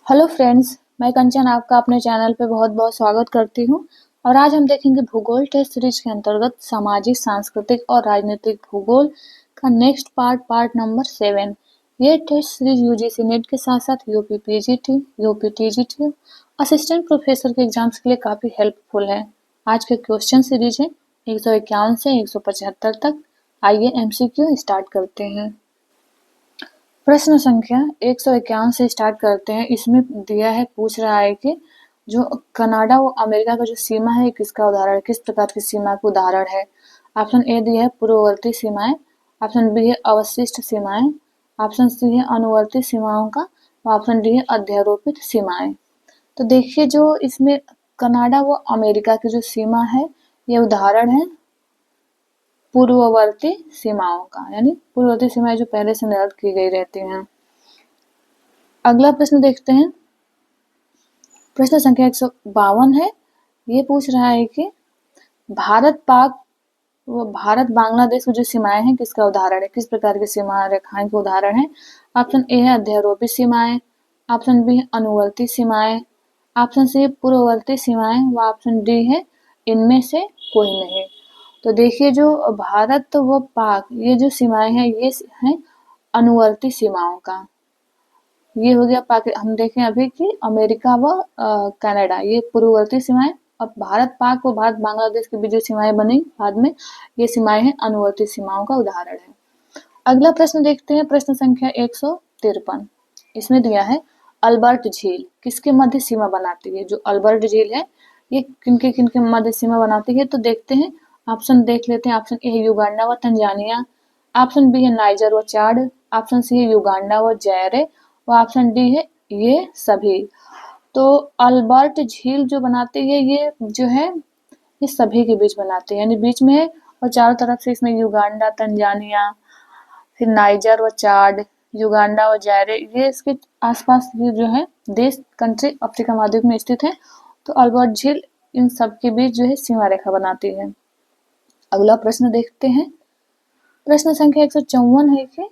Hello friends, मैं कंचन आपका अपने चैनल पे बहुत बहुत स्वागत करती हूँ। और आज हम देखेंगे भूगोल टेस्ट सीरीज के अंतर्गत सामाजिक, सांस्कृतिक और राजनीतिक भूगोल का नेक्स्ट पार्ट नंबर 7। ये टेस्ट सीरीज यूजीसी नेट के साथ साथ UP PGT, UP TGT, assistant professor के एग्जाम्स के लिए काफ़ी हेल्पफुल है। आज के क्वेश्चन सीरीज है 151 से 175 तक। आइए एमसीक्यू स्टार्ट करते हैं। प्रश्न संख्या 151 से स्टार्ट करते हैं। इसमें दिया है, पूछ रहा है कि जो कनाडा व अमेरिका का जो सीमा है किसका उदाहरण है, किस प्रकार की सीमा का उदाहरण है। ऑप्शन ए दिया है पूर्ववर्ती सीमाएं, ऑप्शन बी है अवशिष्ट सीमाएं, ऑप्शन सी है अनुवर्ती सीमाओं का, ऑप्शन डी है अध्यारोपित सीमाएं। तो देखिए, जो इसमें कनाडा व अमेरिका की जो सीमा है ये उदाहरण है पूर्ववर्ती सीमाओं का, यानी पूर्ववर्ती सीमाएं जो पहले से निर्धारित की गई रहती हैं। अगला प्रश्न देखते हैं। प्रश्न संख्या 152 है। ये पूछ रहा है कि भारत पाक व भारत बांग्लादेश की जो सीमाएं हैं किसका उदाहरण है, किस प्रकार की सीमा रेखाएं के उदाहरण है। ऑप्शन ए है अध्यारोपित सीमाएं, ऑप्शन बी है अनुवर्ती सीमाएं, ऑप्शन सी है पूर्ववर्ती सीमाएं व ऑप्शन डी है इनमें से कोई नहीं। तो देखिए, जो भारत व पाक ये जो सीमाएं हैं ये हैं अनुवर्ती सीमाओं का। ये हो गया हम देखें अभी कि अमेरिका व कनाडा ये पूर्ववर्ती सीमाएं, अब भारत पाक व भारत बांग्लादेश के बीच जो सीमाएं बनी बाद में, ये सीमाएं हैं अनुवर्ती सीमाओं का उदाहरण है। अगला प्रश्न देखते हैं। प्रश्न संख्या 153। इसमें दिया है अल्बर्ट झील किसके मध्य सीमा बनाती है। जो अल्बर्ट झील है ये किनके मध्य सीमा बनाती है, तो देखते हैं। ऑप्शन देख लेते हैं। ऑप्शन ए है युगांडा व तंजानिया, ऑप्शन बी है नाइजर व चाड, ऑप्शन सी है युगांडा व जायरे व ऑप्शन डी है ये सभी। तो अल्बर्ट झील जो बनाती है ये जो है ये सभी के बीच बनाती है, यानी बीच में है और चारों तरफ से इसमें युगांडा, तंजानिया, फिर नाइजर व चाड, युगांडा व जायरे, ये इसके आसपास ये जो है देश कंट्री अफ्रीका महाद्वीप में स्थित है। तो अल्बर्ट झील इन सब के बीच जो है सीमा रेखा बनाती है। अगला प्रश्न देखते हैं। प्रश्न संख्या 154 है कि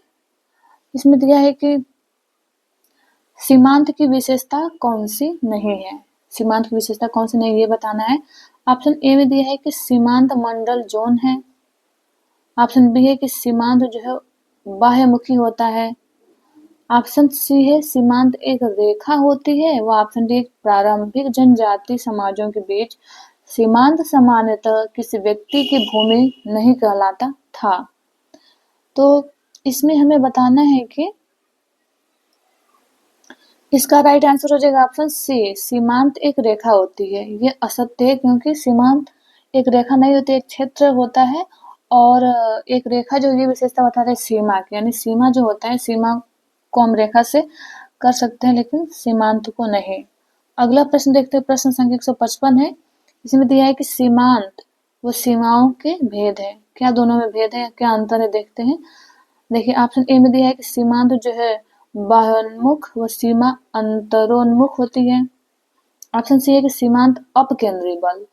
इसमें दिया है कि सीमांत की विशेषता कौन सी नहीं है। सीमांत की विशेषता कौन सी नहीं, ये बताना है। ऑप्शन ए में दिया है कि सीमांत मंडल जोन है, ऑप्शन बी है कि सीमांत जो है बाह्यमुखी होता है, ऑप्शन सी है सीमांत एक रेखा होती है व ऑप्शन डी प्रारंभिक जनजाति समाजों के बीच सीमांत सामान्यतः किसी व्यक्ति की भूमि नहीं कहलाता था। तो इसमें हमें बताना है कि इसका राइट आंसर हो जाएगा ऑप्शन सी, सीमांत एक रेखा होती है। ये असत्य है क्योंकि सीमांत एक रेखा नहीं होती, एक क्षेत्र होता है। और एक रेखा जो ये विशेषता बताता है सीमा की, यानी सीमा जो होता है सीमा को हम रेखा से कर सकते हैं लेकिन सीमांत को नहीं। अगला प्रश्न देखते हैं। प्रश्न संख्या 155 है। इसमें दिया है कि सीमांत व सीमाओं के भेद है। क्या दोनों में भेद है, क्या अंतर है, देखते हैं। देखिए, ऑप्शन ए में दिया है कि सीमांत जो है बाह्योन्मुख व सीमा अंतरोन्मुख होती है। ऑप्शन सी है कि सीमांत अपकेंद्री बल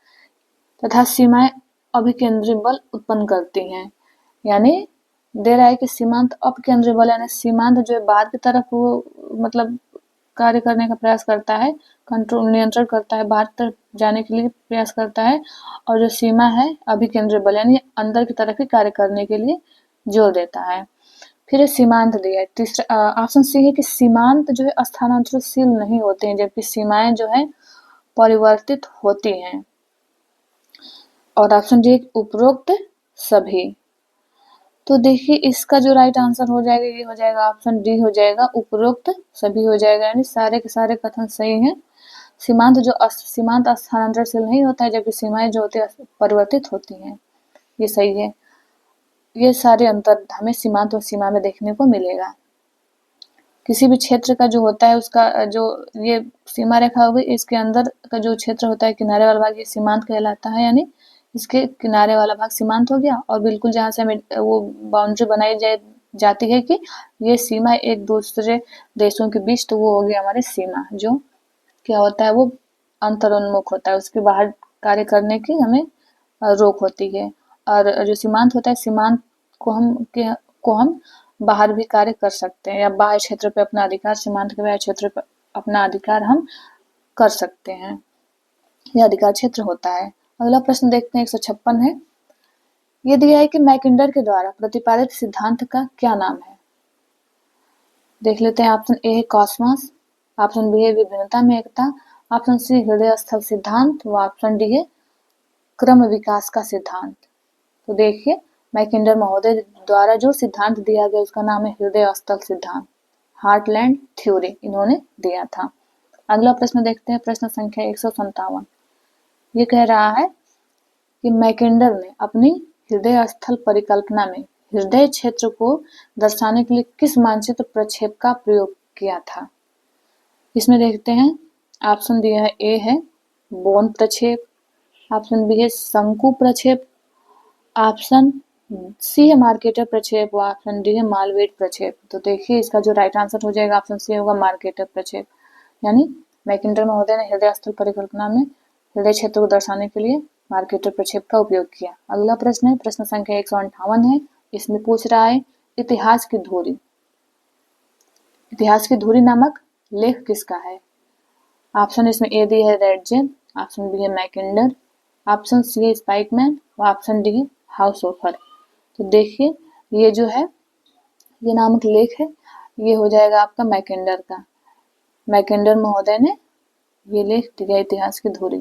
तथा सीमाएं अभिकेंद्री बल उत्पन्न करती हैं। यानी दे रहा है कि सीमांत अपकेंद्री बल यानी सीमांत जो है बाहर की तरफ वो मतलब कार्य करने का प्रयास करता है, कंट्रोल नियंत्रण करता है, बाहर तरफ जाने के लिए प्रयास करता है। और जो सीमा है अभिकेंद्री बल यानी अंदर की तरफ ही कार्य करने के लिए जोर देता है। फिर सीमांत दिया है। तीसरा ऑप्शन सी है कि सीमांत जो है स्थानांतरशील नहीं होते हैं, जबकि सीमाएं जो है परिवर्तित होती हैं। और ऑप्शन डी उपरोक्त सभी। तो देखिए, इसका जो राइट आंसर हो जाएगा ये हो जाएगा ऑप्शन डी हो जाएगा, उपरोक्त सभी हो जाएगा, यानी सारे के सारे कथन सही हैं। सीमांत स्थानांतरशील नहीं होता है, जबकि सीमाएं जो होती है परिवर्तित होती हैं, ये सही है। ये सारे अंतर हमें सीमांत और सीमा में देखने को मिलेगा। किसी भी क्षेत्र का जो होता है उसका जो ये सीमा रेखा हो गई, इसके अंदर का जो क्षेत्र होता है किनारे वाला भाग ये सीमांत कहलाता है, यानी इसके किनारे वाला भाग सीमांत हो गया। और बिल्कुल जहाँ से हमें वो बाउंड्री बनाई जाती है कि ये सीमा एक दूसरे देशों के बीच, तो वो हो गया हमारी सीमा। जो क्या होता है वो अंतरोन्मुख होता है, उसके बाहर कार्य करने की हमें रोक होती है। और जो सीमांत होता है, सीमांत को हम बाहर भी कार्य कर सकते हैं या बाह्य क्षेत्र पे अपना अधिकार सीमांत के बाह्य क्षेत्र पे अपना अधिकार हम कर सकते हैं, यह अधिकार क्षेत्र होता है। अगला प्रश्न देखते हैं 156 है। ये दिया है कि मैकिंडर के द्वारा प्रतिपादित सिद्धांत का क्या नाम है। देख लेते हैं। ऑप्शन ए है कॉस्मॉस, ऑप्शन बी है विभिन्नता में एकता, ऑप्शन सी हृदय स्थल सिद्धांत व ऑप्शन डी है क्रम विकास का सिद्धांत। तो देखिए मैकिंडर महोदय द्वारा जो सिद्धांत दिया गया उसका नाम है हृदय स्थल सिद्धांत, हार्टलैंड थ्योरी इन्होंने दिया था। अगला प्रश्न देखते हैं, प्रश्न संख्या 157। ये कह रहा है कि मैकिंडर ने अपनी हृदय स्थल परिकल्पना में हृदय क्षेत्र को दर्शाने के लिए किस मानचित्र प्रक्षेप का प्रयोग किया था। इसमें देखते हैं। ऑप्शन दिया है ए है बोन प्रक्षेप, ऑप्शन बी है शंकु प्रक्षेप, ऑप्शन सी है मार्केटर प्रक्षेप व ऑप्शन डी है मालवेट प्रक्षेप। तो देखिए इसका जो राइट आंसर हो जाएगा ऑप्शन सी होगा मार्केटर प्रक्षेप। यानी मैकिंडर महोदय ने हृदय स्थल परिकल्पना में हृदय क्षेत्र को दर्शाने के लिए मार्केटर प्रक्षेप का उपयोग किया। अगला प्रश्न है, प्रश्न संख्या 158 है। इसमें पूछ रहा है इतिहास की धुरी। इतिहास की धुरी नामक लेख किसका है। ऑप्शन इसमें ए दी है रेडजेन, ऑप्शन बी है मैकिंडर, ऑप्शन सी है स्पाइकमैन और ऑप्शन डी है हाउसहोफर। तो देखिए ये जो है ये नामक लेख है ये हो जाएगा आपका मैकिंडर का। मैकिंडर महोदय ने ये लेख दिया इतिहास की धुरी,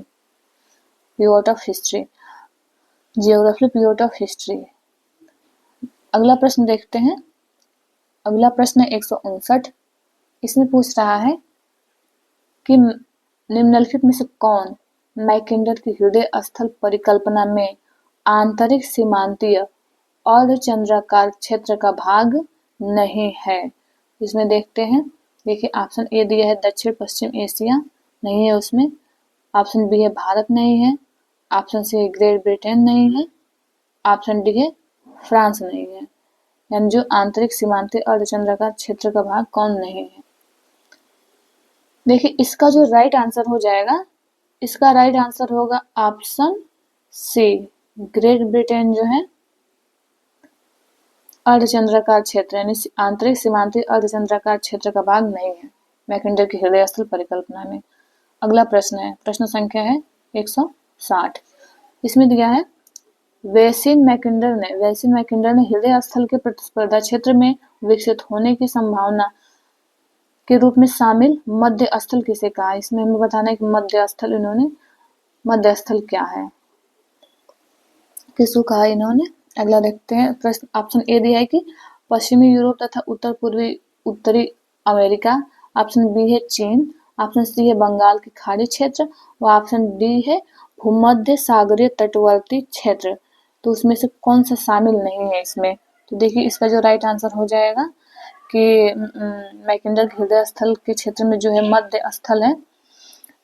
pivot of history, geography pivot of history. अगला प्रश्न देखते हैं। अगला प्रश्न 159। इसमें पूछ रहा है कि निम्नलिखित में से कौन मैकिंडर की हृदय स्थल परिकल्पना में आंतरिक सीमांतीय अर्धचंद्राकार क्षेत्र का भाग नहीं है। इसमें देखते हैं। देखिए ऑप्शन ए दिया है दक्षिण पश्चिम एशिया, नहीं है उसमें। ऑप्शन बी है भारत, नहीं है। ऑप्शन सी है ग्रेट ब्रिटेन, नहीं है। ऑप्शन डी है फ्रांस, नहीं है। यानी जो आंतरिक सीमांतीय अर्धचंद्राकार क्षेत्र का भाग कौन नहीं है। देखिए इसका जो राइट आंसर हो जाएगा, इसका राइट आंसर होगा ऑप्शन सी, ग्रेट ब्रिटेन जो है अर्धचंद्राकार क्षेत्र यानी आंतरिक सीमांतीय अर्धचंद्राकार क्षेत्र का भाग नहीं है मैकिंडर की हृदय स्थल परिकल्पना में। अगला प्रश्न है, प्रश्न संख्या है 160। इसमें दिया है वेसिन मैकिंडर ने हृदय स्थल के प्रतिस्पर्धा क्षेत्र में विकसित होने की संभावना के रूप में शामिल मध्य स्थल किसे कहा। इसमें हमें बताना है कि मध्य स्थल इन्होंने मध्य स्थल क्या है, किसको कहा इन्होंने। अगला देखते हैं। प्रश्न ऑप्शन ए दिया है कि पश्चिमी यूरोप तथा उत्तरी अमेरिका, ऑप्शन बी है चीन, ऑप्शन सी है बंगाल की खाड़ी क्षेत्र व ऑप्शन डी है भूमध्य सागरीय तटवर्ती क्षेत्र। तो उसमें से कौन सा शामिल नहीं है इसमें। तो देखिए इसका जो राइट आंसर हो जाएगा कि मैकिंडर के हृदय स्थल के क्षेत्र में जो है मध्य स्थल है,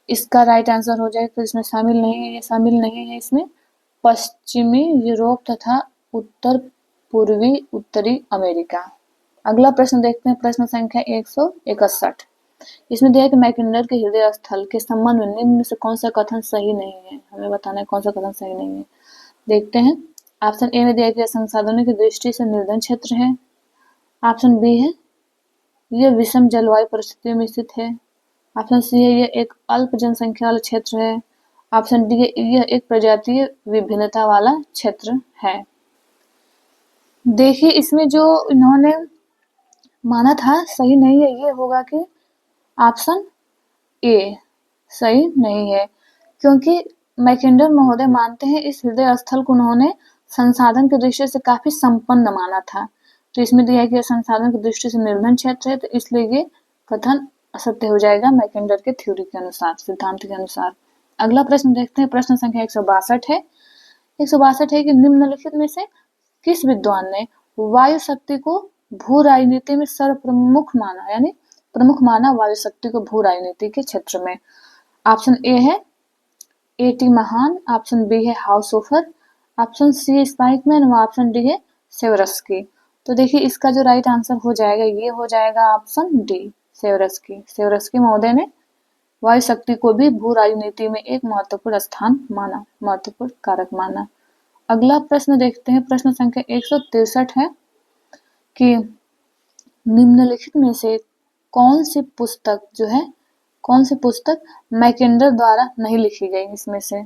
इसका राइट आंसर हो जाएगा। तो इसमें शामिल नहीं है, ये शामिल नहीं है इसमें पश्चिमी यूरोप तथा उत्तर पूर्वी उत्तरी अमेरिका। अगला प्रश्न देखते हैं, प्रश्न संख्या 161। इसमें दिया है कि मैकिंडर के हृदय स्थल के संबंध में निम्न में से कौन सा कथन सही नहीं है। हमें बताना है कौन सा कथन सही नहीं है। देखते हैं। ऑप्शन ए में दिया है कि संसाधनों की दृष्टि से निर्धन क्षेत्र है। ऑप्शन बी है यह विषम जलवायु परिस्थितियों में स्थित है। ऑप्शन सी है यह एक अल्प जनसंख्या वाला क्षेत्र है। ऑप्शन डी है यह एक प्रजातीय विभिन्नता वाला क्षेत्र है। देखिए इसमें जो इन्होंने माना था सही नहीं है, ये होगा कि ऑप्शन ए सही नहीं है, क्योंकि मैकिंडर महोदय मानते हैं इस हृदय स्थल को उन्होंने संसाधन की दृष्टि से काफी संपन्न माना था। तो इसमें दिया है कि संसाधन की दृष्टि से निर्धन क्षेत्र है, तो इसलिए ये कथन असत्य हो जाएगा मैकिंडर के थ्योरी के अनुसार, सिद्धांत के अनुसार। अगला प्रश्न देखते हैं। प्रश्न संख्या 162 है। 162 है कि निम्नलिखित में से किस विद्वान ने वायु शक्ति को भू राजनीति में सर्वप्रमुख माना, यानी प्रमुख माना वायु शक्ति को भू राजनीति के क्षेत्र में। ऑप्शन ए है ए.टी. महान, ऑप्शन बी है हाउसहोफर, ऑप्शन सी है स्पाइकमैन और ऑप्शन डी है सेवरस्की। तो देखिए इसका जो राइट आंसर हो जाएगा ये हो जाएगा ऑप्शन डी, सेवरस्की। सेवरस्की महोदय ने वायु शक्ति को भी भू राजनीति में एक महत्वपूर्ण स्थान माना, महत्वपूर्ण कारक माना। अगला प्रश्न देखते हैं। प्रश्न संख्या 163 है कि निम्नलिखित में से कौन सी पुस्तक जो है कौन सी पुस्तक मैकिन्डर द्वारा नहीं लिखी गई इसमें से?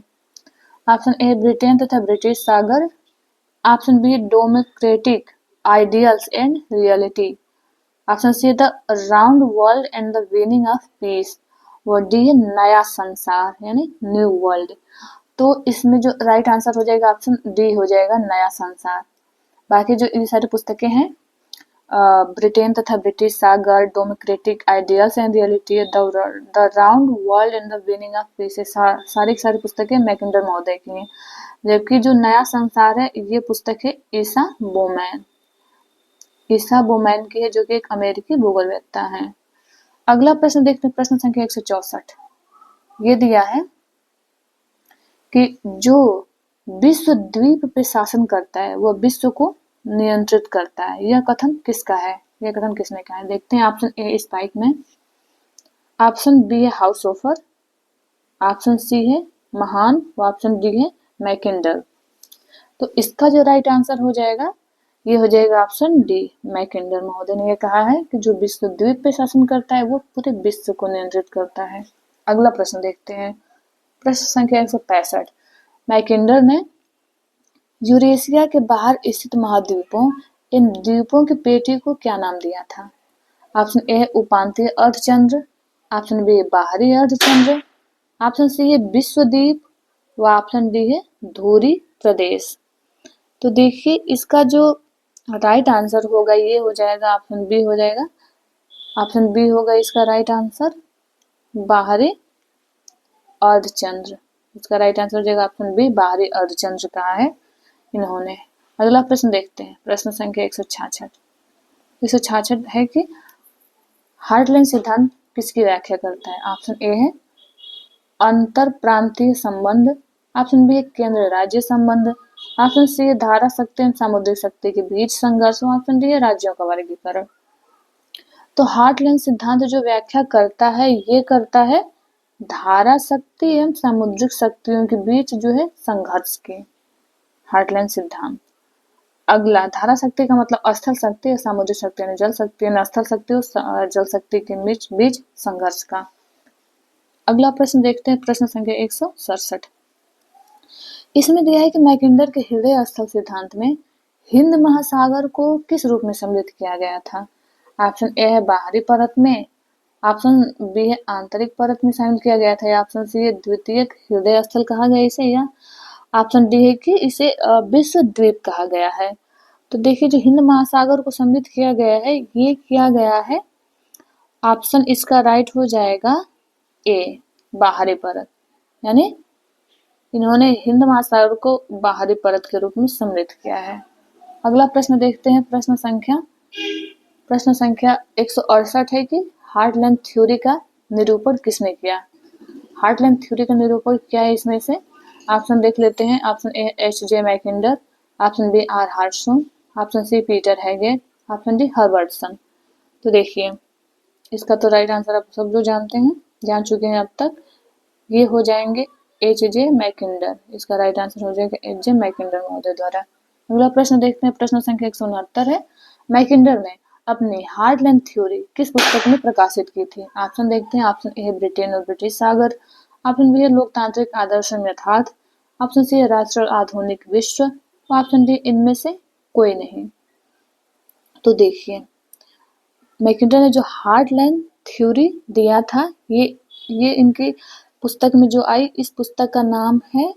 ऑप्शन ए ब्रिटेन तथा ब्रिटिश सागर, option B democratic ideals and reality, option C the round world and the meaning of peace, और डी है नया संसार यानी न्यू वर्ल्ड। तो इसमें जो राइट आंसर हो जाएगा ऑप्शन डी हो जाएगा नया संसार। बाकी जो ये सारी पुस्तकें हैं ब्रिटेन तथा British Sagar, democratic ideals and reality, the round world and the meaning of piece, सारी की सारी पुस्तकें मैकिन्डर महोदय की हैं। जबकि जो नया संसार है ये पुस्तक है ईसा बोमैन की है, जो कि एक अमेरिकी भूगोलवेत्ता हैं। अगला प्रश्न देखते हैं, प्रश्न संख्या 164। ये दिया है कि जो विश्व द्वीप पे शासन करता है वह विश्व को नियंत्रित करता है, यह कथन किसका है? यह कथन किसने कहा है? देखते हैं। Option A Spykman, option B है हाउसहोफर, ऑप्शन सी है महान, ऑप्शन डी है मैकिन्डर। तो इसका जो राइट आंसर हो जाएगा ये हो जाएगा ऑप्शन डी, मैकिन्डर महोदय ने यह कहा है कि जो विश्व द्वीप पे शासन करता है वो पूरे विश्व को नियंत्रित करता है। अगला प्रश्न देखते हैं, प्रश्न संख्या 165। मैकिन्डर ने यूरेशिया के बाहर स्थित महाद्वीपों, इन द्वीपों की पेटी को क्या नाम दिया था? ऑप्शन ए उपांतीय अर्धचंद्र, ऑप्शन बी बाहरी अर्धचंद्र, ऑप्शन सी है विश्वद्वीप व ऑप्शन डी है धुरी प्रदेश। तो देखिए इसका जो राइट आंसर होगा ये हो जाएगा ऑप्शन बी हो जाएगा, ऑप्शन बी होगा इसका राइट आंसर बाहरी अर्धचंद्र। इसका राइट आंसर हो जाएगा ऑप्शन बी, बाहरी अर्धचंद्र कहा है इन्होंने। अगला प्रश्न देखते हैं, प्रश्न संख्या 166। 166 है कि हार्टलैंड सिद्धांत किसकी व्याख्या करता है? ऑप्शन ए है अंतर प्रांतीय संबंध, ऑप्शन बी है केंद्र राज्य संबंध, ऑप्शन सी है धारा शक्ति एवं सामुद्रिक शक्ति के बीच संघर्ष, ऑप्शन डी है राज्यों का वर्गीकरण। तो हार्टलैंड सिद्धांत जो व्याख्या करता है ये करता है धारा शक्ति एवं सामुद्रिक शक्तियों के बीच जो है संघर्ष के, हार्टलैंड सिद्धांत। अगला धारा शक्ति का मतलब स्थल शक्ति और सामुद्रिक शक्ति यानी जल शक्ति, यानी स्थल शक्ति और जल शक्ति के बीच संघर्ष का। अगला प्रश्न देखते हैं, प्रश्न संख्या 167। इसमें दिया है कि मैकिन्डर के हृदय स्थल सिद्धांत में हिंद महासागर को किस रूप में सम्मिलित किया गया था? ऑप्शन ए है बाहरी परत में, ऑप्शन बी है आंतरिक परत में शामिल किया गया था, या ऑप्शन सी है द्वितीय हृदय स्थल कहा गया इसे, या ऑप्शन डी है कि इसे विश्व द्वीप कहा गया है। तो देखिए जो हिंद महासागर को सम्मिलित किया गया है ये किया गया है, ऑप्शन इसका राइट हो जाएगा ए, बाहरी परत, यानी इन्होंने हिंद महासागर को बाहरी परत के रूप में सम्मिलित किया है। अगला प्रश्न देखते हैं, प्रश्न संख्या 168 है कि हार्टलैंड थ्योरी का निरूपण किसने किया? हार्टलैंड थ्योरी का निरूपण क्या है इसमें से? ऑप्शन देख लेते हैं। Option A H J. Mackinder, option B R Hartshorne, option C Peter Haggett, option D Herbertson. तो देखिए इसका तो राइट आंसर आप सब लोग जान चुके हैं अब तक, ये हो जाएंगे एच.जे. मैकिन्डर। इसका राइट आंसर हो जाएगा एच.जे. मैकिन्डर महोदय द्वारा। अगला प्रश्न देखते हैं, प्रश्न संख्या 169 है। मैकिन्डर ने अपनी हार्टलैंड थ्योरी किस पुस्तक में प्रकाशित की थी? ऑप्शन देखते हैं। ऑप्शन ए ब्रिटेन और ब्रिटिश सागर, ऑप्शन बी है लोकतांत्रिक आदर्श एवं यथार्थ, ऑप्शन सी है राष्ट्र और आधुनिक विश्व, ऑप्शन डी इनमें से कोई नहीं। तो देखिए मैकिन्डर ने जो हार्टलैंड थ्योरी दिया था ये इनकी पुस्तक में जो आई, इस पुस्तक का नाम है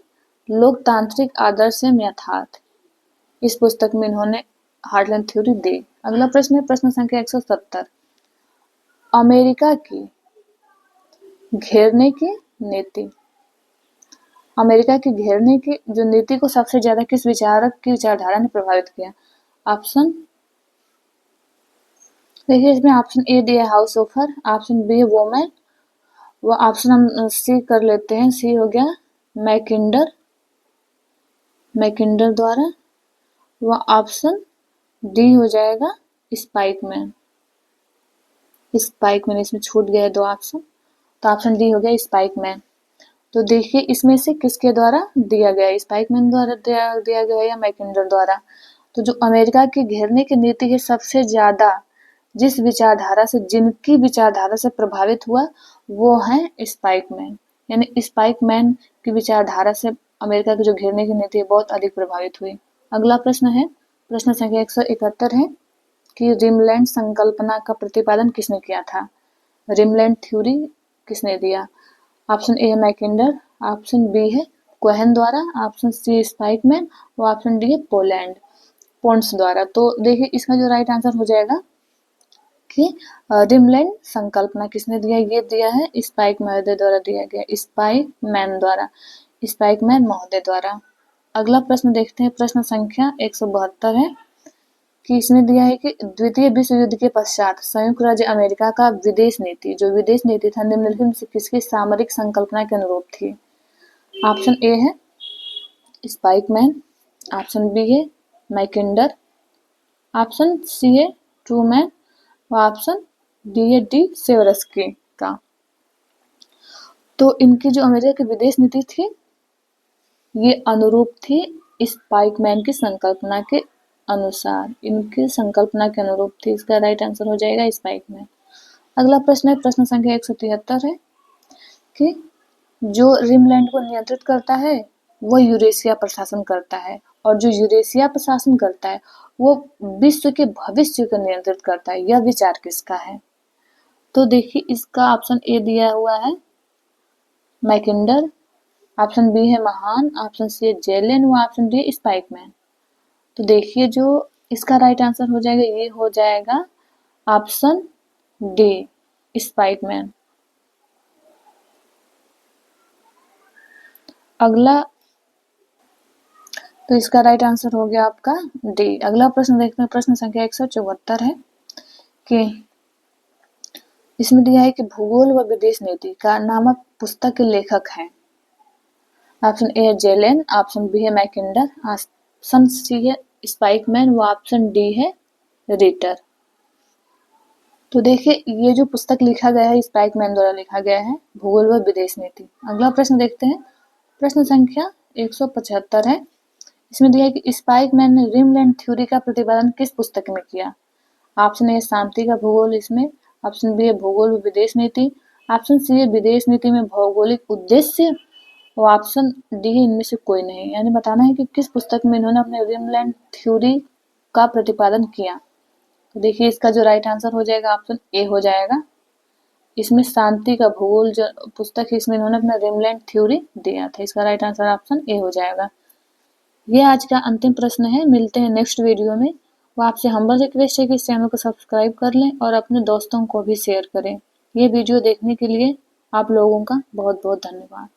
लोकतांत्रिक आदर्श एवं यथार्थ। इस पुस्तक में इन्होंने हार्टलैंड थ्योरी दी। अगला प्रश्न है, प्रश्न संख्या 170। अमेरिका की घेरने की नीति, अमेरिका की घेरने की जो नीति को सबसे ज्यादा किस विचारक की विचारधारा ने प्रभावित किया? ऑप्शन देखिए इसमें ऑप्शन ए दिया हाउसहोफर, ऑप्शन बी वोमैन, वो ऑप्शन हम सी कर लेते हैं, सी हो गया मैकिन्डर द्वारा, वह ऑप्शन डी हो जाएगा स्पाइकमैन। इसमें छूट गया 2 ऑप्शन, तो ऑप्शन डी हो गया स्पाइकमैन। तो देखिए इसमें से किसके द्वारा दिया गया, स्पाइकमैन द्वारा दिया गया या मैकिन्डर द्वारा? तो जो अमेरिका की घेरने की नीति है सबसे ज्यादा जिनकी विचारधारा से प्रभावित हुआ वो हैं स्पाइकमैन, यानी स्पाइकमैन की विचारधारा से अमेरिका की जो घेरने की नीति है बहुत अधिक प्रभावित हुई। अगला प्रश्न है, प्रश्न संख्या 171 है कि रिमलैंड संकल्पना का प्रतिपादन किसने किया था? रिमलैंड थ्योरी किसने दिया? ऑप्शन ए है मैकिंडर, ऑप्शन बी है कोहेन द्वारा, ऑप्शन सी स्पाइकमैन और ऑप्शन डी है पोंड्स द्वारा। तो देखिए इसका जो राइट आंसर हो जाएगा कि रिमलैंड संकल्पना किसने दिया? ये दिया है स्पाइकमैन द्वारा दिया गया, स्पाइकमैन महोदय द्वारा। अगला प्रश्न देखते हैं, प्रश्न संख्या 172 है कि इसमें दिया है कि द्वितीय विश्व युद्ध के पश्चात संयुक्त राज्य अमेरिका का विदेश नीति था निम्नलिखित में से किसकी सामरिक संकल्पना के अनुरूप थी? ऑप्शन ए है स्पाइकमैन, ऑप्शन बी है मैकिंडर, ऑप्शन सी है ट्रूमैन और ऑप्शन डी है डी सेवरस्की का। तो इनकी जो अमेरिका की विदेश नीति थी ये अनुरूप थी स्पाइकमैन की संकल्पना के अनुसार, इनकी संकल्पना के अनुरूप थी। इसका राइट आंसर हो जाएगा स्पाइकमैन। अगला प्रश्न है, प्रश्न संख्या 173 है कि जो रिमलैंड को नियंत्रित करता है वह यूरेशिया प्रशासन करता है, और जो यूरेशिया प्रशासन करता है वो विश्व के भविष्य को नियंत्रित करता है। यह विचार किसका है? तो देखिए इसका ऑप्शन ए दिया हुआ है मैकिंडर, ऑप्शन बी है महान, ऑप्शन सी है जेलिन व ऑप्शन डी स्पाइकमैन। तो देखिए जो इसका राइट आंसर हो जाएगा ये हो जाएगा ऑप्शन डी स्पाइकमैन। अगला, तो इसका राइट आंसर हो गया आपका डी। अगला प्रश्न देखते हैं, प्रश्न संख्या 174 है कि इसमें दिया है कि भूगोल व विदेश नीति का नामक पुस्तक के लेखक हैं। ऑप्शन ए है जेलेन, ऑप्शन बी है मैकिंडर, ऑप्शन सी है स्पाइकमैन व ऑप्शन डी है रिटर। तो देखिए ये जो पुस्तक लिखा गया है स्पाइकमैन द्वारा लिखा गया है, भूगोल व विदेश नीति। अगला प्रश्न देखते हैं, प्रश्न संख्या 175 है। इसमें दिया है कि स्पाइकमैन ने रिमलैंड थ्योरी का प्रतिपादन किस पुस्तक में किया? ऑप्शन ए शांति का भूगोल इसमें, ऑप्शन बी है भूगोल व विदेश नीति, ऑप्शन सी है विदेश नीति में भौगोलिक उद्देश्य और ऑप्शन डी है इनमें से कोई नहीं। यानी बताना है कि किस पुस्तक में इन्होंने अपने रिमलैंड थ्योरी का प्रतिपादन किया। तो देखिए इसका जो राइट आंसर हो जाएगा ऑप्शन ए हो जाएगा। इसमें शांति का भूगोल जो पुस्तक है इसमें इन्होंने अपना रिमलैंड थ्योरी दिया था। इसका राइट आंसर ऑप्शन ए हो जाएगा। ये आज का अंतिम प्रश्न है। मिलते हैं नेक्स्ट वीडियो में। वो आपसे हम्बल रिक्वेस्ट है कि इस चैनल को सब्सक्राइब कर लें और अपने दोस्तों को भी शेयर करें। ये वीडियो देखने के लिए आप लोगों का बहुत बहुत धन्यवाद।